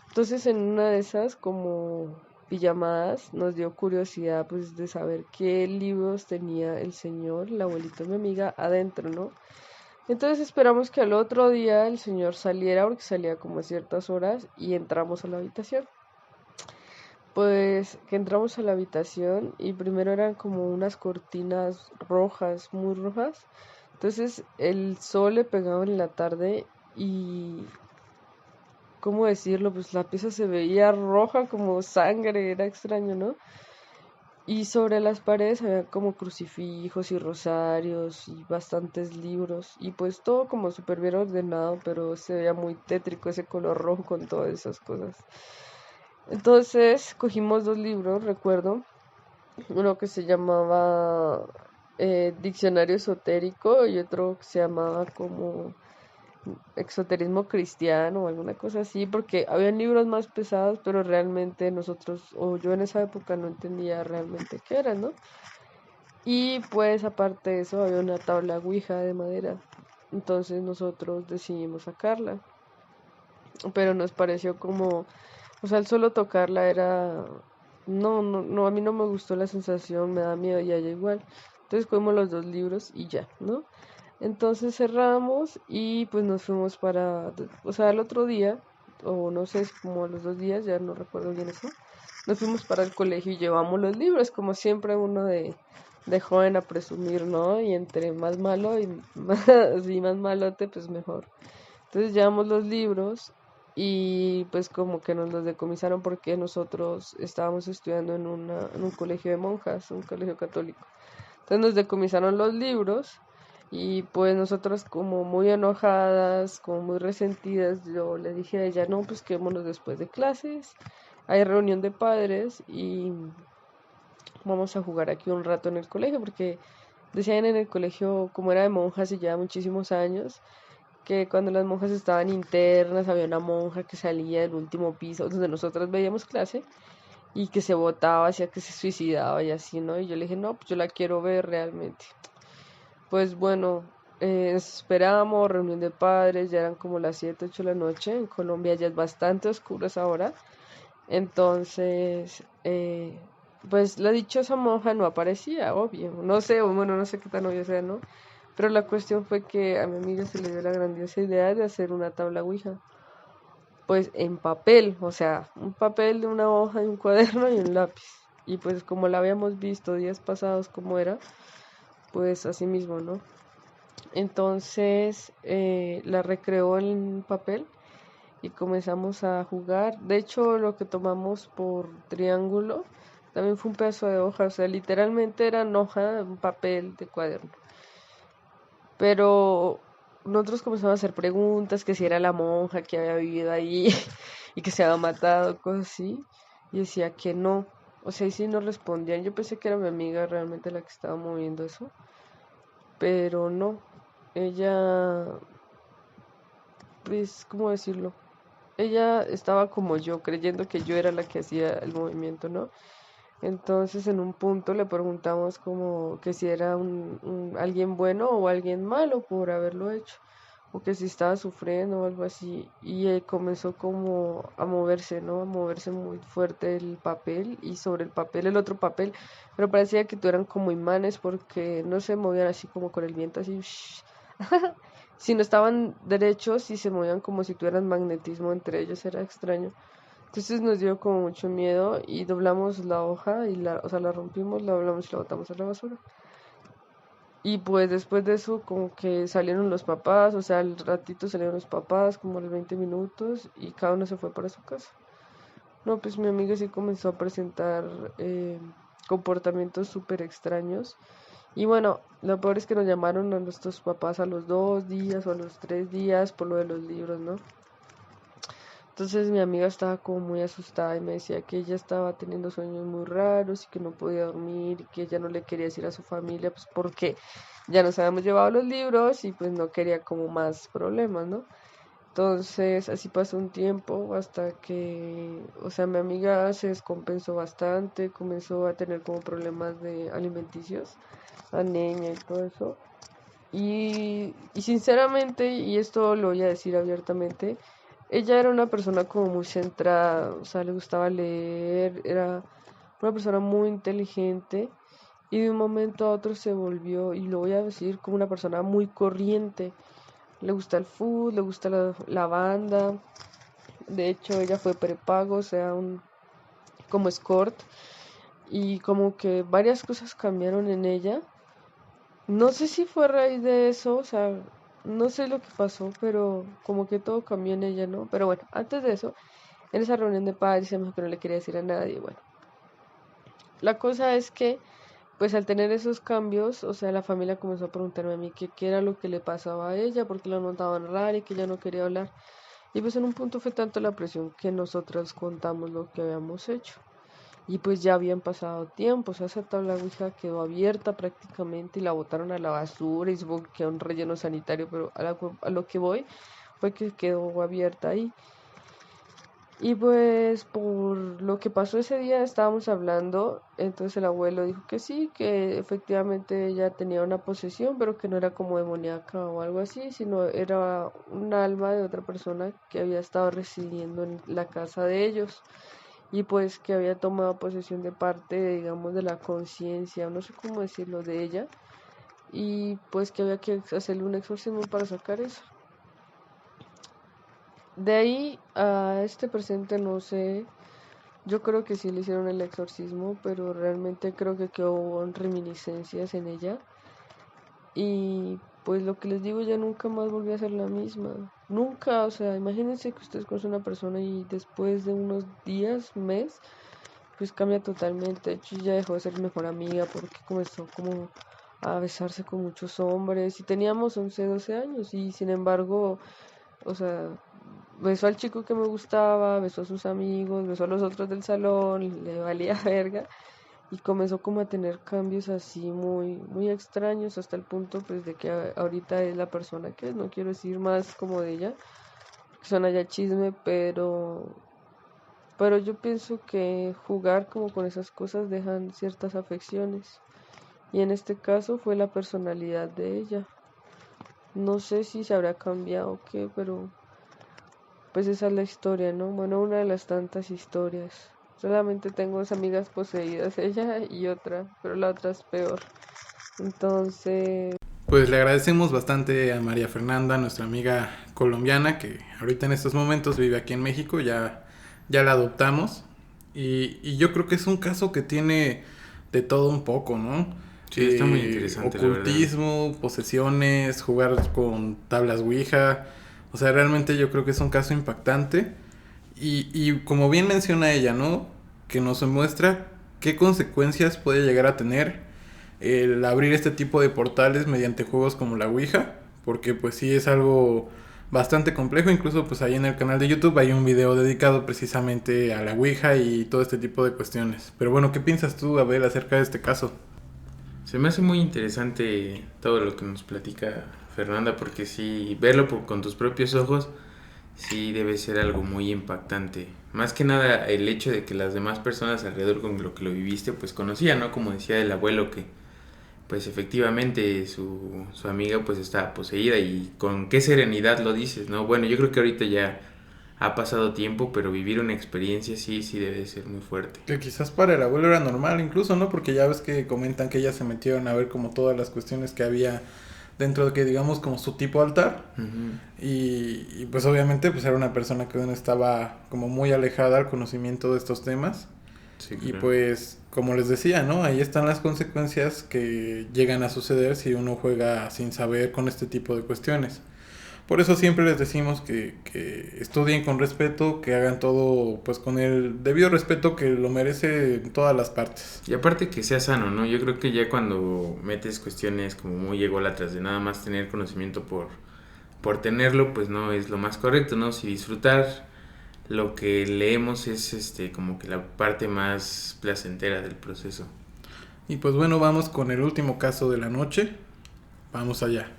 Entonces en una de esas como pijamadas nos dio curiosidad pues de saber qué libros tenía el señor, el abuelito de mi amiga, adentro, ¿no? Entonces esperamos que al otro día el señor saliera porque salía como a ciertas horas y entramos a la habitación. Pues que entramos a la habitación y primero eran como unas cortinas rojas, muy rojas. Entonces el sol le pegaba en la tarde y, ¿cómo decirlo? Pues la pieza se veía roja como sangre, era extraño, ¿no? Y sobre las paredes había como crucifijos y rosarios y bastantes libros. Y pues todo como súper bien ordenado, pero se veía muy tétrico ese color rojo con todas esas cosas. Entonces cogimos dos libros, recuerdo, uno que se llamaba Diccionario Esotérico y otro que se llamaba como Exoterismo Cristiano o alguna cosa así, porque habían libros más pesados, pero realmente nosotros, o yo en esa época no entendía realmente qué eran, ¿no? Y pues aparte de eso había una tabla Ouija de madera, entonces nosotros decidimos sacarla, pero nos pareció como, o sea, el solo tocarla era, no, a mí no me gustó la sensación, me da miedo y a ella igual. Entonces cogimos los dos libros y ya, ¿no? Entonces cerramos y pues nos fuimos para, o sea, el otro día, o no sé, es como los 2 días, ya no recuerdo bien eso, nos fuimos para el colegio y llevamos los libros, como siempre uno de joven a presumir, ¿no? Y entre más malo y más, y más malote, pues mejor. Entonces llevamos los libros y pues como que nos los decomisaron porque nosotros estábamos estudiando en un colegio de monjas, un colegio católico. Entonces nos decomisaron los libros y pues nosotras como muy enojadas, como muy resentidas, yo le dije a ella, no, pues quedémonos después de clases, hay reunión de padres y vamos a jugar aquí un rato en el colegio, porque decían en el colegio, como era de monjas y ya muchísimos años, que cuando las monjas estaban internas había una monja que salía del último piso donde nosotras veíamos clase y que se botaba, hacía que se suicidaba y así, ¿no? Y yo le dije, no, pues yo la quiero ver realmente. Pues bueno, esperábamos, reunión de padres, ya eran como las 7 8 de la noche, en Colombia ya es bastante oscuro esa hora, entonces, pues la dichosa monja no aparecía, obvio, no sé, o bueno, no sé qué tan obvio sea, ¿no? Pero la cuestión fue que a mi amiga se le dio la grandiosa idea de hacer una tabla Ouija, pues en papel, o sea, un papel de una hoja y un cuaderno y un lápiz. Y pues como la habíamos visto días pasados como era, pues así mismo, ¿no? Entonces la recreó en papel y comenzamos a jugar. De hecho, lo que tomamos por triángulo también fue un pedazo de hoja, o sea, literalmente eran hoja, un papel de cuaderno. Pero nosotros comenzamos a hacer preguntas, que si era la monja que había vivido ahí y que se había matado, cosas así. Y decía que no. O sea, y sí no respondían. Yo pensé que era mi amiga realmente la que estaba moviendo eso. Pero no. Ella, pues, ¿cómo decirlo? Ella estaba como yo, creyendo que yo era la que hacía el movimiento, ¿no? Entonces en un punto le preguntamos como que si era alguien bueno o alguien malo por haberlo hecho, o que si estaba sufriendo o algo así, y comenzó como a moverse, ¿no? A moverse muy fuerte el papel y sobre el papel el otro papel, pero parecía que eran como imanes porque no se movían así como con el viento, así, si no estaban derechos y se movían como si tuvieran magnetismo entre ellos, era extraño. Entonces nos dio como mucho miedo y doblamos la hoja y o sea, la rompimos, la doblamos y la botamos a la basura. Y pues después de eso como que salieron los papás, o sea, al ratito salieron los papás, como a los 20 minutos, y cada uno se fue para su casa. No, pues mi amiga sí comenzó a presentar comportamientos súper extraños. Y bueno, lo peor es que nos llamaron a nuestros papás a los 2 días o a los 3 días por lo de los libros, ¿no? Entonces mi amiga estaba como muy asustada y me decía que ella estaba teniendo sueños muy raros y que no podía dormir y que ella no le quería decir a su familia, pues porque ya nos habíamos llevado los libros y pues no quería como más problemas, ¿no? Entonces así pasó un tiempo hasta que, o sea, mi amiga se descompensó bastante, comenzó a tener como problemas de alimenticios, anemia y todo eso. Y sinceramente, y esto lo voy a decir abiertamente, ella era una persona como muy centrada, o sea, le gustaba leer, era una persona muy inteligente y de un momento a otro se volvió, y lo voy a decir, como una persona muy corriente. Le gusta el fútbol, le gusta la banda, de hecho ella fue prepago, o sea, como escort, y como que varias cosas cambiaron en ella. No sé si fue a raíz de eso, o sea, no sé lo que pasó, pero como que todo cambió en ella, ¿no? Pero bueno, antes de eso, en esa reunión de padres se me dijo que no le quería decir a nadie, bueno. La cosa es que, pues al tener esos cambios, o sea, la familia comenzó a preguntarme a mí qué era lo que le pasaba a ella, porque la notaban rara y que ella no quería hablar. Y pues en un punto fue tanto la presión que nosotras contamos lo que habíamos hecho. Y pues ya habían pasado tiempo, o sea, esa tabla Ouija quedó abierta prácticamente y la botaron a la basura y supongo que quedó un relleno sanitario, pero a lo que voy fue que quedó abierta ahí. Y pues por lo que pasó ese día estábamos hablando, entonces el abuelo dijo que sí, que efectivamente ella tenía una posesión, pero que no era como demoníaca o algo así, sino era un alma de otra persona que había estado residiendo en la casa de ellos y pues que había tomado posesión de parte, digamos, de la conciencia, no sé cómo decirlo, de ella, y pues que había que hacerle un exorcismo para sacar eso. De ahí a este presente no sé, yo creo que sí le hicieron el exorcismo, pero realmente creo que quedó reminiscencias en ella. Y pues lo que les digo, ya nunca más volví a ser la misma. Nunca, o sea, imagínense que ustedes conocen a una persona y después de unos días, mes, pues cambia totalmente. De hecho, ya dejó de ser mi mejor amiga porque comenzó como a besarse con muchos hombres y teníamos 11 12 años y sin embargo, o sea, besó al chico que me gustaba, besó a sus amigos, besó a los otros del salón, le valía verga y comenzó como a tener cambios así muy muy extraños hasta el punto pues de que ahorita es la persona que es. No quiero decir más como de ella, que suena ya chisme, pero yo pienso que jugar como con esas cosas dejan ciertas afecciones. Y en este caso fue la personalidad de ella. No sé si se habrá cambiado o qué, pero pues esa es la historia, ¿no? Bueno, una de las tantas historias. Solamente tengo dos amigas poseídas, ella y otra, pero la otra es peor. Entonces, Pues le agradecemos bastante a María Fernanda, nuestra amiga colombiana, que ahorita en estos momentos vive aquí en México, ya la adoptamos. Y yo creo que es un caso que tiene de todo un poco, ¿no? Sí, está muy interesante, la verdad. Ocultismo, posesiones, jugar con tablas Ouija. O sea, realmente yo creo que es un caso impactante. Y como bien menciona ella, ¿no? Que nos muestra qué consecuencias puede llegar a tener el abrir este tipo de portales mediante juegos como la Ouija, porque pues sí es algo bastante complejo. Incluso pues ahí en el canal de YouTube hay un video dedicado precisamente a la Ouija y todo este tipo de cuestiones. Pero bueno, ¿qué piensas tú, Abel, acerca de este caso? Se me hace muy interesante todo lo que nos platica Fernanda, porque sí, verlo con tus propios ojos, sí debe ser algo muy impactante. Más que nada el hecho de que las demás personas alrededor con lo que lo viviste, pues conocían, ¿no? Como decía el abuelo, que pues efectivamente su amiga pues estaba poseída, y con qué serenidad lo dices, ¿no? Bueno, yo creo que ahorita ya ha pasado tiempo, pero vivir una experiencia sí debe de ser muy fuerte. Que quizás para el abuelo era normal incluso, ¿no? Porque ya ves que comentan que ellas se metieron a ver como todas las cuestiones que había dentro de que digamos como su tipo altar. Uh-huh. Y pues obviamente pues era una persona que no estaba como muy alejada al conocimiento de estos temas. Sí, Y claro. pues como les decía, ¿no? Ahí están las consecuencias que llegan a suceder si uno juega sin saber con este tipo de cuestiones. Por eso siempre les decimos que estudien con respeto, que hagan todo pues con el debido respeto que lo merece en todas las partes. Y aparte que sea sano, ¿no? Yo creo que ya cuando metes cuestiones como muy ególatras de nada más tener conocimiento por tenerlo, pues no es lo más correcto, ¿no? Si disfrutar lo que leemos es como que la parte más placentera del proceso. Y pues bueno, vamos con el último caso de la noche. Vamos allá.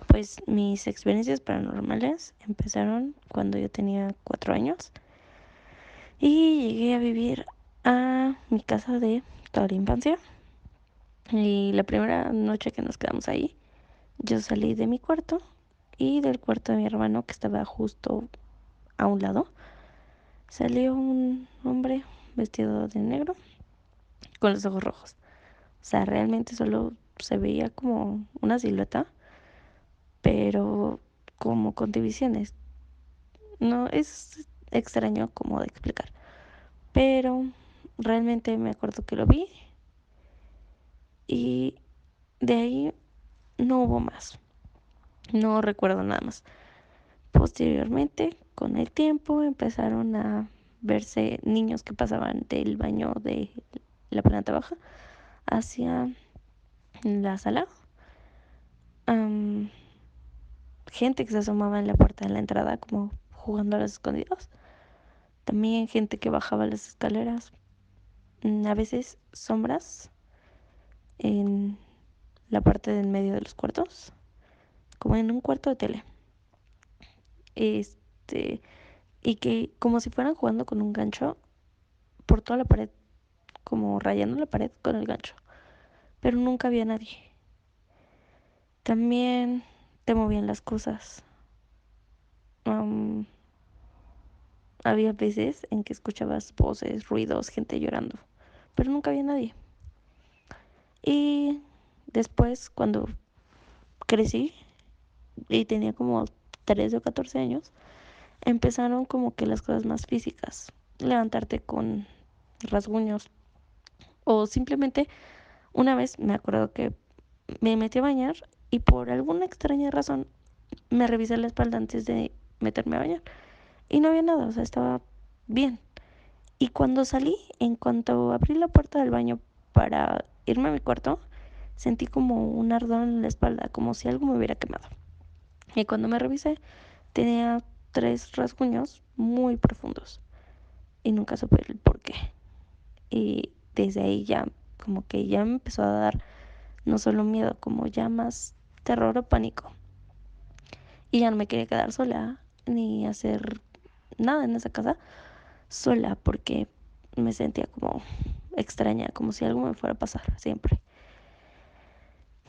Pues mis experiencias paranormales empezaron cuando yo tenía 4 años y llegué a vivir a mi casa de toda la infancia. Y la primera noche que nos quedamos ahí, yo salí de mi cuarto y del cuarto de mi hermano que estaba justo a un lado, salió un hombre vestido de negro con los ojos rojos. O sea, realmente solo se veía como una silueta, pero como con divisiones. No es extraño como de explicar, pero realmente me acuerdo que lo vi y de ahí no hubo más. No recuerdo nada más. Posteriormente, con el tiempo, empezaron a verse niños que pasaban del baño de la planta baja hacia la sala. Am, Gente que se asomaba en la puerta de la entrada como jugando a los escondidos. También gente que bajaba las escaleras. A veces sombras en la parte del medio de los cuartos, como en un cuarto de tele. Este, y que como si fueran jugando con un gancho por toda la pared, como rayando la pared con el gancho. Pero nunca había nadie. También te movían las cosas. Am, Había veces en que escuchabas voces, ruidos, gente llorando, pero nunca había nadie. Y después, cuando crecí y tenía como 13 o 14 años, empezaron como que las cosas más físicas. Levantarte con rasguños. O simplemente una vez me acuerdo que me metí a bañar y por alguna extraña razón me revisé la espalda antes de meterme a bañar. Y no había nada, o sea, estaba bien. Y cuando salí, en cuanto abrí la puerta del baño para irme a mi cuarto, sentí como un ardor en la espalda, como si algo me hubiera quemado. Y cuando me revisé, tenía 3 rasguños muy profundos y nunca supe el por qué. Y desde ahí ya, como que ya me empezó a dar no solo miedo, como ya más terror o pánico. Y ya no me quería quedar sola ni hacer nada en esa casa sola porque me sentía como extraña, como si algo me fuera a pasar siempre.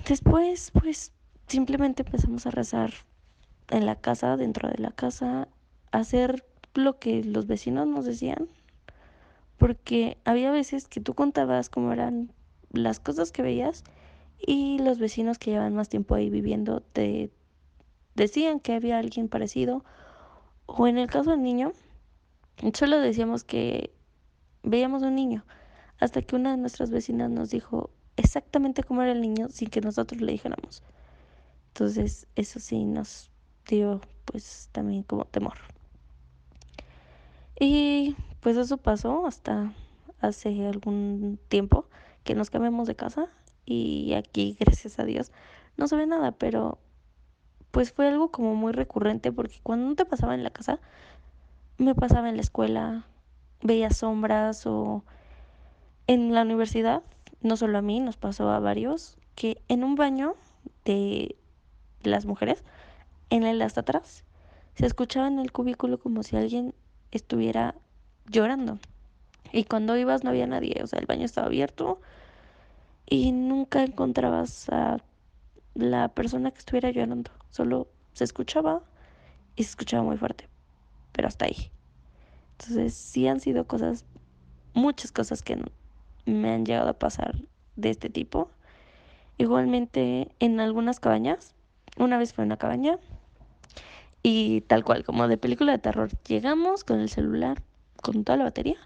Después, pues simplemente empezamos a rezar en la casa, dentro de la casa, a hacer lo que los vecinos nos decían, porque había veces que tú contabas cómo eran las cosas que veías y los vecinos que llevan más tiempo ahí viviendo te decían que había alguien parecido, o en el caso del niño, solo decíamos que veíamos un niño, hasta que una de nuestras vecinas nos dijo exactamente cómo era el niño sin que nosotros le dijéramos. Entonces eso sí nos dio pues también como temor. Y pues eso pasó hasta hace algún tiempo que nos cambiamos de casa y aquí gracias a Dios no se ve nada, pero pues fue algo como muy recurrente porque cuando no te pasaba en la casa, me pasaba en la escuela, veía sombras o en la universidad, no solo a mí, nos pasó a varios, que en un baño de las mujeres, en el hasta atrás, se escuchaba en el cubículo como si alguien estuviera llorando. Y cuando ibas no había nadie, o sea, el baño estaba abierto y nunca encontrabas a la persona que estuviera llorando. Solo se escuchaba y se escuchaba muy fuerte, pero hasta ahí. Entonces sí han sido cosas, muchas cosas que me han llegado a pasar de este tipo. Igualmente en algunas cabañas, una vez fue una cabaña y tal cual, como de película de terror, llegamos con el celular, con toda la batería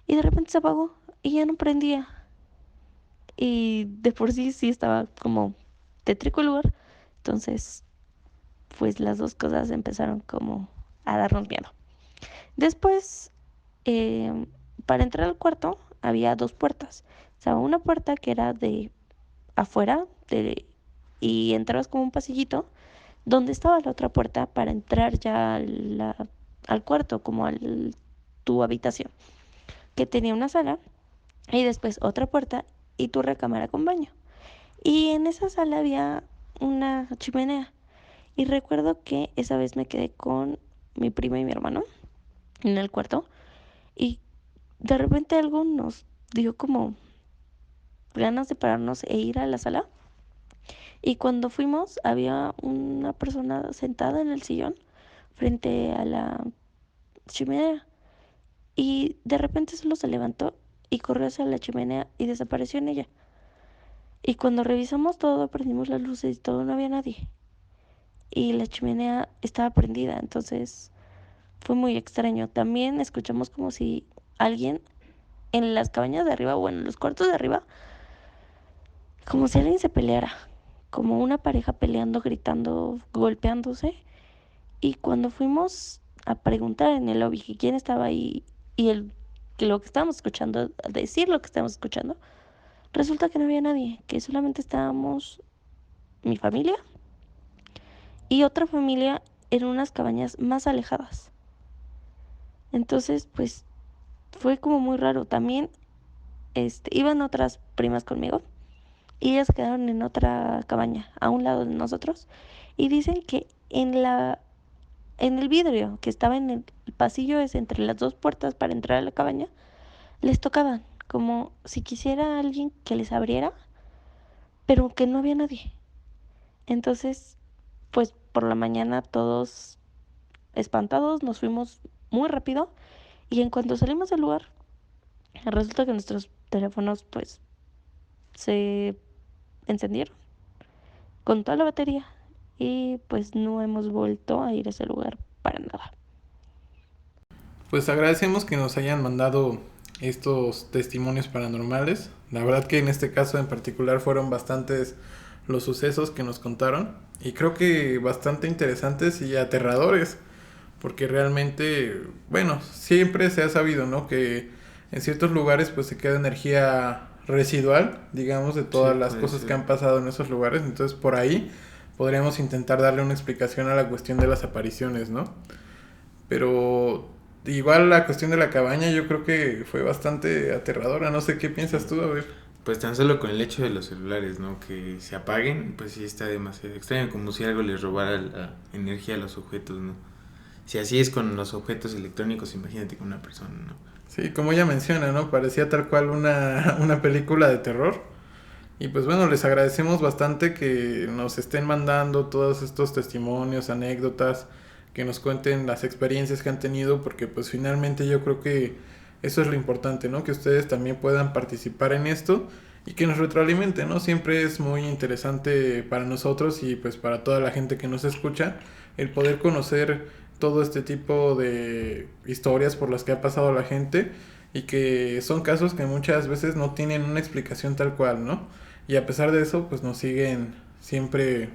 y de repente se apagó y ya no prendía. Y de por sí sí estaba como tétrico el lugar. Entonces, pues las dos cosas empezaron como a darnos miedo. Después, eh, para entrar al cuarto había 2 puertas. O sea, una puerta que era de afuera y entrabas como un pasillito donde estaba la otra puerta para entrar ya al cuarto, como tu habitación, que tenía una sala y después otra puerta y tu recámara con baño. Y en esa sala había una chimenea. Y recuerdo que esa vez me quedé con mi prima y mi hermano en el cuarto y de repente algo nos dio como ganas de pararnos e ir a la sala. Y cuando fuimos había una persona sentada en el sillón frente a la chimenea. Y de repente solo se levantó y corrió hacia la chimenea y desapareció en ella. Y cuando revisamos todo, prendimos las luces y todo, no había nadie. Y la chimenea estaba prendida, entonces fue muy extraño. También escuchamos como si alguien en las cabañas de arriba o en los cuartos de arriba, como si alguien se peleara, como una pareja peleando, gritando, golpeándose. Y cuando fuimos a preguntar en el lobby que quién estaba ahí y que lo que estábamos escuchando, decir lo que estábamos escuchando, resulta que no había nadie, que solamente estábamos mi familia y otra familia en unas cabañas más alejadas. Entonces, pues fue como muy raro. También iban otras primas conmigo y ellas quedaron en otra cabaña a un lado de nosotros y dicen que en el vidrio que estaba en el pasillo ese entre las dos puertas para entrar a la cabaña, les tocaban como si quisiera alguien que les abriera, pero que no había nadie. Entonces, pues por la mañana todos espantados nos fuimos muy rápido y en cuanto salimos del lugar, resulta que nuestros teléfonos pues se encendieron con toda la batería y pues no hemos vuelto a ir a ese lugar para nada. Pues agradecemos que nos hayan mandado estos testimonios paranormales. La verdad que en este caso en particular fueron bastantes los sucesos que nos contaron y creo que bastante interesantes y aterradores, porque realmente, bueno, siempre se ha sabido, ¿no? Que en ciertos lugares pues se queda energía residual, digamos, de todas las cosas que han pasado en esos lugares. Entonces por ahí podríamos intentar darle una explicación a la cuestión de las apariciones, ¿no? Pero igual la cuestión de la cabaña yo creo que fue bastante aterradora. No sé qué piensas tú, a ver. Pues tan solo con el hecho de los celulares, ¿no? Que se apaguen, pues sí está demasiado extraño, como si algo les robara la energía a los objetos, ¿no? Si así es con los objetos electrónicos, imagínate con una persona, ¿no? Sí, como ella menciona, ¿no? Parecía tal cual una película de terror. Y pues bueno, les agradecemos bastante que nos estén mandando todos estos testimonios, anécdotas, que nos cuenten las experiencias que han tenido, porque pues finalmente yo creo que eso es lo importante, ¿no? Que ustedes también puedan participar en esto y que nos retroalimenten, ¿no? Siempre es muy interesante para nosotros y pues para toda la gente que nos escucha el poder conocer todo este tipo de historias por las que ha pasado la gente y que son casos que muchas veces no tienen una explicación tal cual, ¿no? Y a pesar de eso, pues nos siguen siempre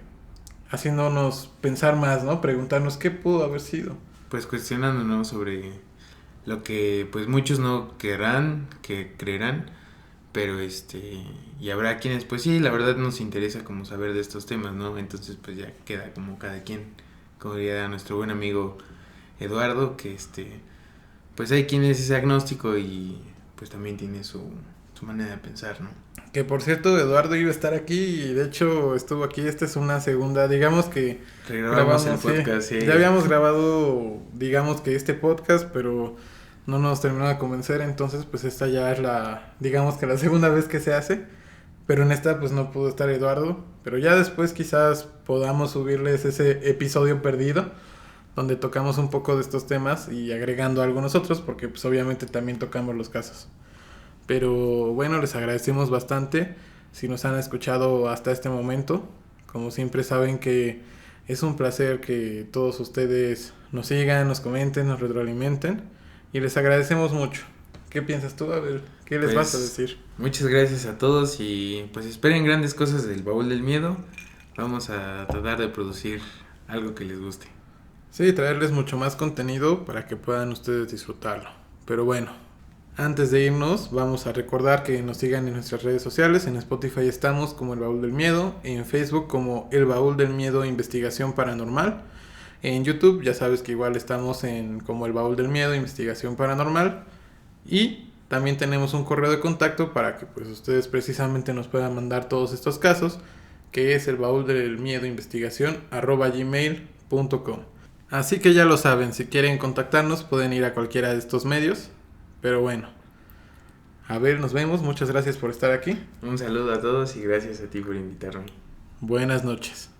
haciéndonos pensar más, ¿no? Preguntarnos qué pudo haber sido. Pues cuestionándonos sobre lo que pues muchos no querrán, que creerán, pero y habrá quienes pues sí, la verdad nos interesa como saber de estos temas, ¿no? Entonces pues ya queda como cada quien, como diría nuestro buen amigo Eduardo, que pues hay quien es agnóstico y pues también tiene su manera de pensar, ¿no? Que por cierto, Eduardo iba a estar aquí y de hecho estuvo aquí. Esta es una segunda, digamos que grabamos el podcast, sí. Ya habíamos grabado, digamos que este podcast, pero no nos terminó de convencer, entonces pues esta ya es digamos que la segunda vez que se hace, pero en esta pues no pudo estar Eduardo, pero ya después quizás podamos subirles ese episodio perdido, donde tocamos un poco de estos temas y agregando algo nosotros, porque pues obviamente también tocamos los casos. Pero bueno, les agradecemos bastante si nos han escuchado hasta este momento. Como siempre saben que es un placer que todos ustedes nos sigan, nos comenten, nos retroalimenten y les agradecemos mucho. ¿Qué piensas tú? A ver, ¿qué les vas a decir? Muchas gracias a todos y pues esperen grandes cosas del Baúl del Miedo. Vamos a tratar de producir algo que les guste. Sí, traerles mucho más contenido para que puedan ustedes disfrutarlo. Pero bueno, antes de irnos, vamos a recordar que nos sigan en nuestras redes sociales. En Spotify estamos como El Baúl del Miedo, en Facebook como El Baúl del Miedo Investigación Paranormal, En YouTube ya sabes que igual estamos en como El Baúl del Miedo, Investigación Paranormal. Y también tenemos un correo de contacto para que pues ustedes precisamente nos puedan mandar todos estos casos, que es el baúl del miedo investigación @gmail.com. Así que ya lo saben, si quieren contactarnos pueden ir a cualquiera de estos medios. Pero bueno, a ver, nos vemos, muchas gracias por estar aquí. Un saludo a todos y gracias a ti por invitarme. Buenas noches.